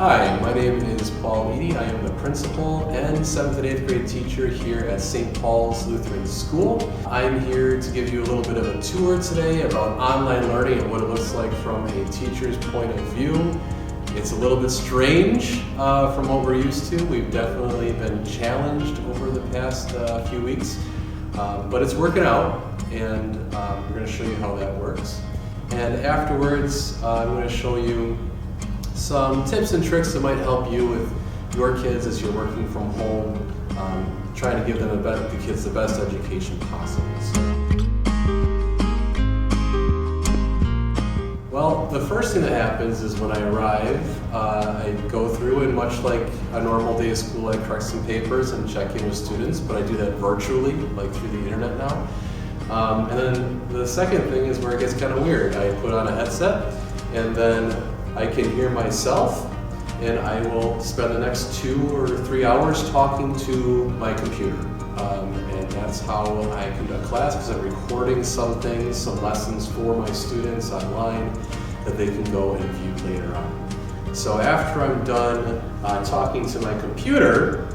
Hi, my name is Paul Ihde. I am the principal and 7th and 8th grade teacher here at St. Paul's Lutheran School. I'm here to give you a little bit of a tour today about online learning and what it looks like from a teacher's point of view. It's a little bit strange from what we're used to. We've definitely been challenged over the past few weeks, but it's working out, and we're going to show you how that works. And afterwards, I'm going to show you some tips and tricks that might help you with your kids as you're working from home, trying to give them the kids the best education possible. Well, the first thing that happens is when I arrive, I go through and much like a normal day of school, I correct some papers and check in with students, but I do that virtually, like through the internet now. And then the second thing is where it gets kind of weird. I put on a headset and then I can hear myself, and I will spend the next 2 or 3 hours talking to my computer. And that's how I conduct class, because I'm recording some things, some lessons for my students online that they can go and view later on. So after I'm done talking to my computer,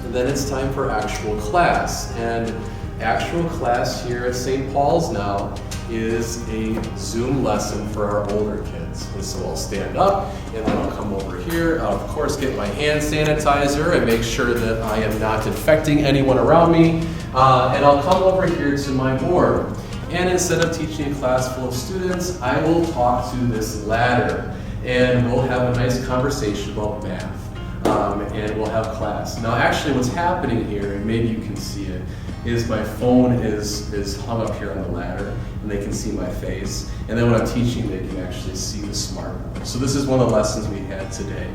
then it's time for actual class. And actual class here at St. Paul's now is a Zoom lesson for our older kids. And so I'll stand up and then I'll come over here. I'll of course get my hand sanitizer and make sure that I am not infecting anyone around me. And I'll come over here to my board. And instead of teaching a class full of students, I will talk to this ladder. And we'll have a nice conversation about math. And we'll have class. Now actually what's happening here, and maybe you can see it, is my phone is hung up here on the ladder, and they can see my face. And then when I'm teaching, they can actually see the smartboard. So this is one of the lessons we had today.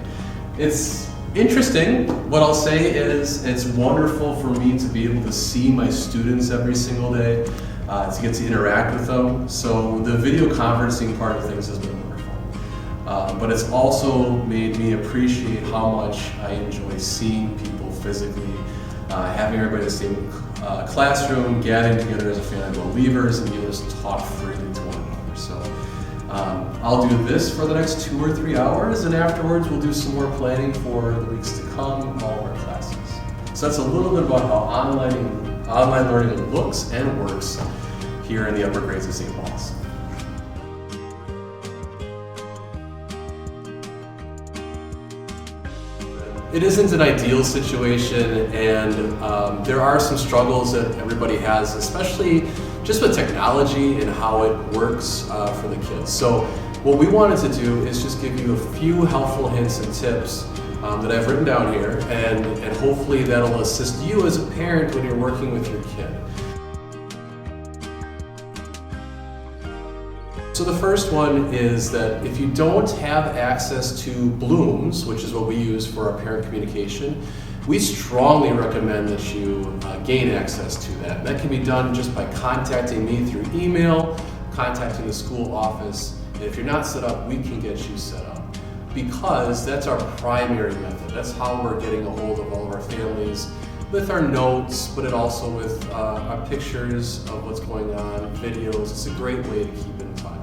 It's interesting. What I'll say is it's wonderful for me to be able to see my students every single day, to get to interact with them. So the video conferencing part of things has been wonderful. But it's also made me appreciate how much I enjoy seeing people physically, having everybody in the same classroom, gathering together as a family of believers, and being able to talk freely to one another. So I'll do this for the next 2 or 3 hours, and afterwards we'll do some more planning for the weeks to come, all of our classes. So that's a little bit about how online learning looks and works here in the upper grades of St. Paul's. It isn't an ideal situation, and there are some struggles that everybody has, especially just with technology and how it works for the kids. So what we wanted to do is just give you a few helpful hints and tips that I've written down here, and hopefully that'll assist you as a parent when you're working with your kid. So the first one is that if you don't have access to Blooms, which is what we use for our parent communication, we strongly recommend that you gain access to that. That can be done just by contacting me through email, contacting the school office, and if you're not set up, we can get you set up. Because that's our primary method. That's how we're getting a hold of all of our families, with our notes, but it also with our pictures of what's going on, videos. It's a great way to keep in touch.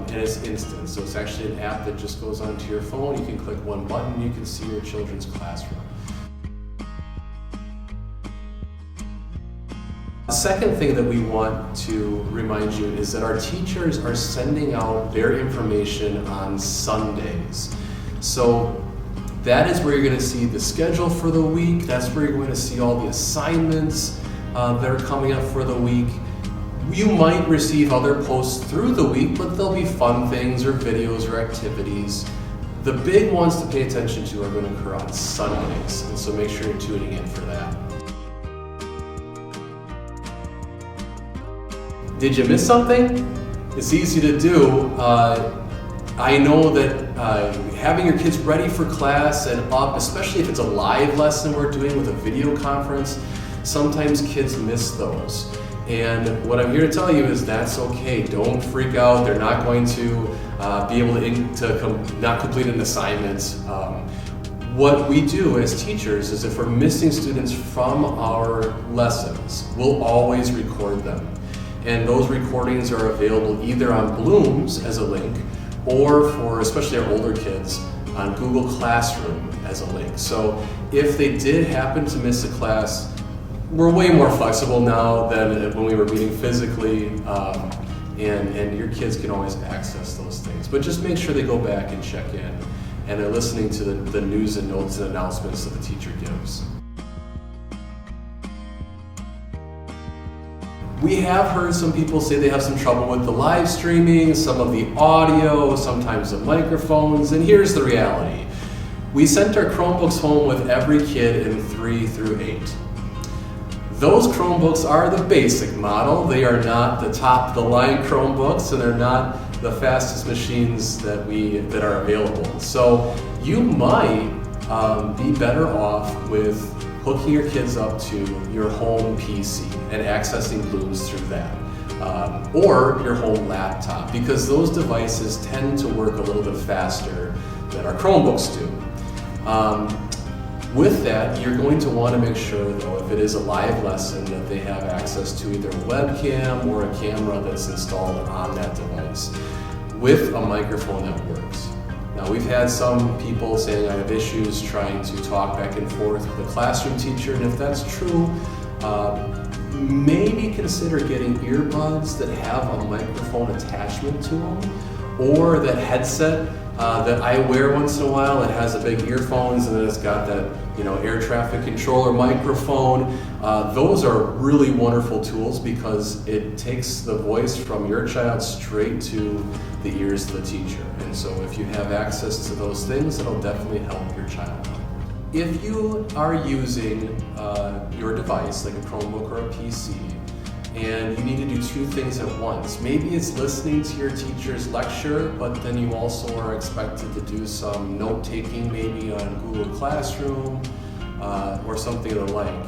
And it's instant, so it's actually an app that just goes onto your phone. You can click one button, you can see your children's classroom. The second thing that we want to remind you is that our teachers are sending out their information on Sundays. So that is where you're going to see the schedule for the week. That's where you're going to see all the assignments that are coming up for the week. You might receive other posts through the week, but there'll be fun things or videos or activities. The big ones to pay attention to are going to occur on Sundays, and so make sure you're tuning in for that. Did you miss something? It's easy to do. I know that having your kids ready for class and up, especially if it's a live lesson we're doing with a video conference, sometimes kids miss those. And what I'm here to tell you is that's okay. Don't freak out. They're not going to be able to not complete an assignment. What we do as teachers is if we're missing students from our lessons, we'll always record them. And those recordings are available either on Blooms as a link, or for especially our older kids, on Google Classroom as a link. So if they did happen to miss a class, we're way more flexible now than when we were meeting physically, and your kids can always access those things. But just make sure they go back and check in, and they're listening to the news and notes and announcements that the teacher gives. We have heard some people say they have some trouble with the live streaming, some of the audio, sometimes the microphones, and here's the reality. We sent our Chromebooks home with every kid in 3 through 8. Those Chromebooks are the basic model. They are not the top-of-the-line Chromebooks, and they're not the fastest machines that are available. So you might be better off with hooking your kids up to your home PC and accessing Blooms through that, or your home laptop, because those devices tend to work a little bit faster than our Chromebooks do. With that, you're going to want to make sure, though, if it is a live lesson, that they have access to either a webcam or a camera that's installed on that device with a microphone that works. Now, we've had some people saying I have issues trying to talk back and forth with a classroom teacher, and if that's true, maybe consider getting earbuds that have a microphone attachment to them, or that headset that I wear once in a while. It has the big earphones and then it's got that air traffic controller microphone. Those are really wonderful tools because it takes the voice from your child straight to the ears of the teacher. And so if you have access to those things, it'll definitely help your child out. If you are using your device, like a Chromebook or a PC, and you need to do two things at once. Maybe it's listening to your teacher's lecture, but then you also are expected to do some note-taking, maybe on Google Classroom or something of the like.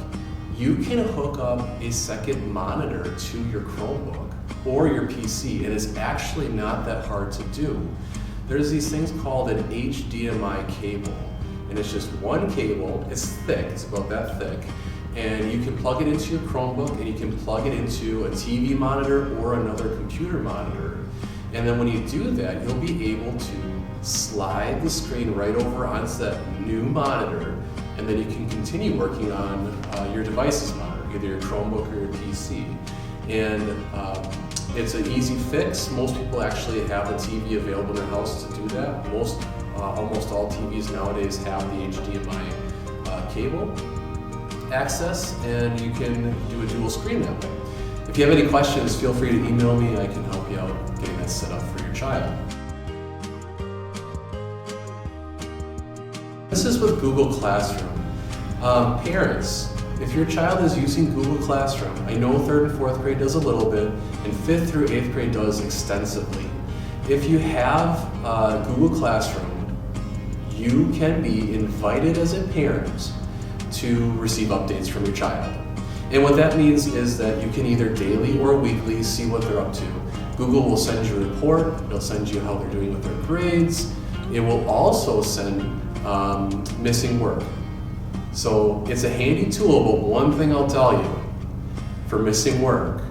You can hook up a second monitor to your Chromebook or your PC, and it's actually not that hard to do. There's these things called an HDMI cable, and it's just one cable. It's thick, it's about that thick. And you can plug it into your Chromebook, and you can plug it into a TV monitor or another computer monitor. And then when you do that, you'll be able to slide the screen right over onto that new monitor, and then you can continue working on your device's monitor, either your Chromebook or your PC. And it's an easy fix. Most people actually have a TV available in their house to do that. Almost all TVs nowadays have the HDMI cable access, and you can do a dual screen that way. If you have any questions, feel free to email me. I can help you out getting that set up for your child. This is with Google Classroom. Parents, if your child is using Google Classroom, I know 3rd and 4th grade does a little bit, and 5th through 8th grade does extensively. If you have Google Classroom, you can be invited as a parent to receive updates from your child. And what that means is that you can either daily or weekly see what they're up to. Google will send you a report, it'll send you how they're doing with their grades. It will also send missing work. So it's a handy tool, but one thing I'll tell you, for missing work,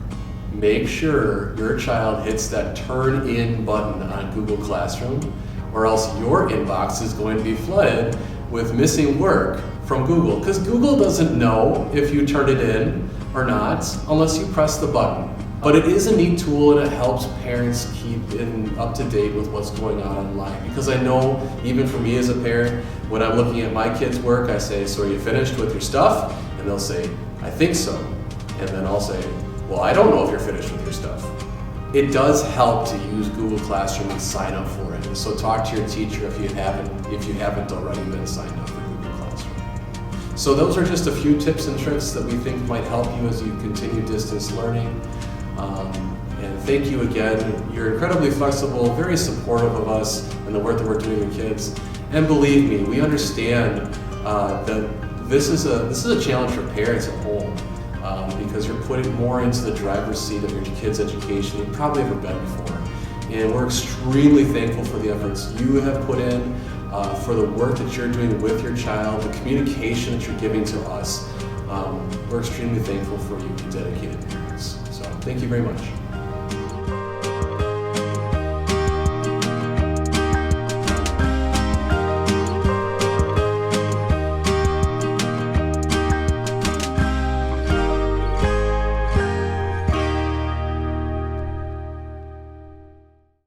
make sure your child hits that turn in button on Google Classroom, or else your inbox is going to be flooded with missing work from Google, because Google doesn't know if you turn it in or not unless you press the button. But it is a neat tool, and it helps parents keep up to date with what's going on online. Because I know, even for me as a parent, when I'm looking at my kids' work, I say, so are you finished with your stuff? And they'll say, I think so. And then I'll say, well, I don't know if you're finished with your stuff. It does help to use Google Classroom and sign up for it. So talk to your teacher if you haven't already been signed up for Google Classroom. So those are just a few tips and tricks that we think might help you as you continue distance learning. And thank you again. You're incredibly flexible, very supportive of us and the work that we're doing with kids. And believe me, we understand that this is a challenge for parents at home. Because you're putting more into the driver's seat of your kids' education than you've probably ever been before. And we're extremely thankful for the efforts you have put in, for the work that you're doing with your child, the communication that you're giving to us. We're extremely thankful for you dedicated parents. So thank you very much.